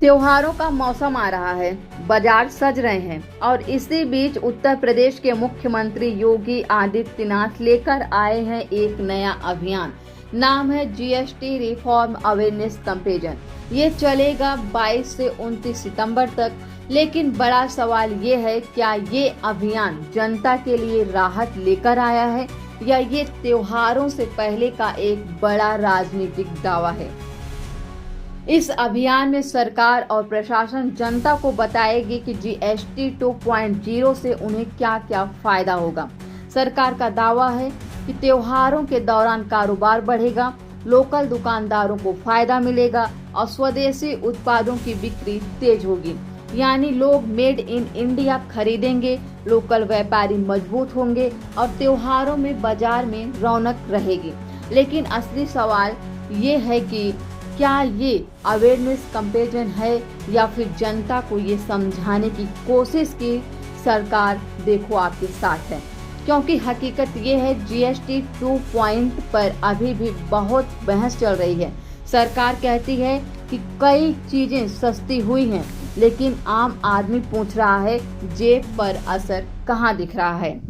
त्योहारों का मौसम आ रहा है, बाजार सज रहे हैं और इसी बीच उत्तर प्रदेश के मुख्यमंत्री योगी आदित्यनाथ लेकर आए हैं एक नया अभियान। नाम है जीएसटी रिफॉर्म अवेयरनेस कैंपेन। ये चलेगा 22 से 29 सितंबर तक। लेकिन बड़ा सवाल ये है, क्या ये अभियान जनता के लिए राहत लेकर आया है या ये त्योहारों से पहले का एक बड़ा राजनीतिक दावा है। इस अभियान में सरकार और प्रशासन जनता को बताएगी कि जीएसटी 2.0 से उन्हें क्या क्या फायदा होगा। सरकार का दावा है कि त्योहारों के दौरान कारोबार बढ़ेगा, लोकल दुकानदारों को फायदा मिलेगा और स्वदेशी उत्पादों की बिक्री तेज होगी। यानी लोग मेड इन इंडिया खरीदेंगे, लोकल व्यापारी मजबूत होंगे और त्योहारों में बाजार में रौनक रहेगी। लेकिन असली सवाल ये है कि क्या ये अवेयरनेस कैंपेन है या फिर जनता को ये समझाने की कोशिश की सरकार देखो आपके साथ है। क्योंकि हकीकत ये है, जीएसटी 2 पर अभी भी बहुत बहस चल रही है। सरकार कहती है कि कई चीजें सस्ती हुई हैं, लेकिन आम आदमी पूछ रहा है जेब पर असर कहाँ दिख रहा है।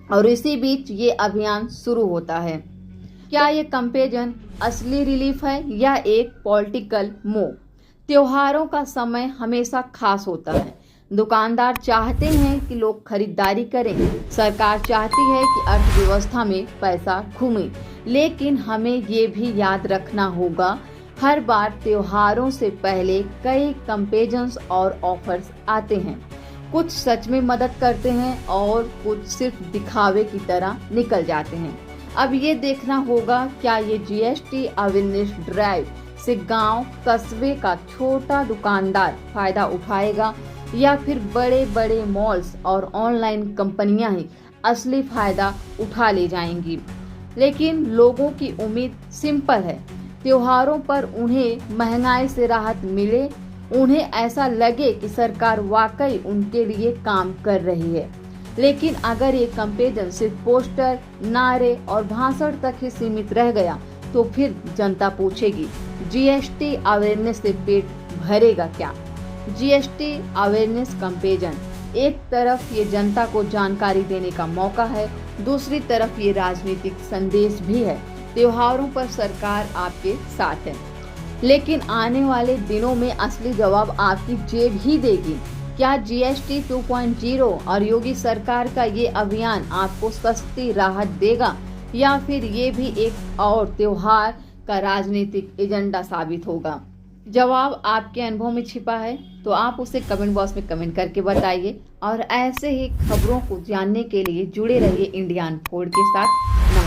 और इसी बीच ये अभियान शुरू होता है। क्या ये कैंपेन असली रिलीफ है या एक पॉलिटिकल मूव? त्योहारों का समय हमेशा खास होता है। दुकानदार चाहते हैं कि लोग खरीदारी करें, सरकार चाहती है कि अर्थव्यवस्था में पैसा घूमे। लेकिन हमें ये भी याद रखना होगा, हर बार त्योहारों से पहले कई कैंपेन्स और ऑफर्स आते हैं। कुछ सच में मदद करते हैं और कुछ सिर्फ दिखावे की तरह निकल जाते हैं। अब ये देखना होगा, क्या ये जीएसटी अवेयरनेस ड्राइव से गांव कस्बे का छोटा दुकानदार फायदा उठाएगा या फिर बड़े बड़े मॉल्स और ऑनलाइन कंपनियां ही असली फायदा उठा ले जाएंगी। लेकिन लोगों की उम्मीद सिंपल है, त्योहारों पर उन्हें महंगाई से राहत मिले, उन्हें ऐसा लगे कि सरकार वाकई उनके लिए काम कर रही है। लेकिन अगर ये कैंपेन सिर्फ पोस्टर, नारे और भाषण तक ही सीमित रह गया तो फिर जनता पूछेगी जीएसटी अवेयरनेस से पेट भरेगा क्या। जीएसटी अवेयरनेस कैंपेन एक तरफ ये जनता को जानकारी देने का मौका है, दूसरी तरफ ये राजनीतिक संदेश भी है। त्योहारों पर सरकार आपके साथ है, लेकिन आने वाले दिनों में असली जवाब आपकी जेब ही देगी। क्या जीएसटी 2.0 और योगी सरकार का ये अभियान आपको सस्ती राहत देगा या फिर ये भी एक और त्योहार का राजनीतिक एजेंडा साबित होगा? जवाब आपके अनुभव में छिपा है, तो आप उसे कमेंट बॉक्स में कमेंट करके बताइए। और ऐसे ही खबरों को जानने के लिए जुड़े रहिए इंडिया अनफोल्ड के साथ।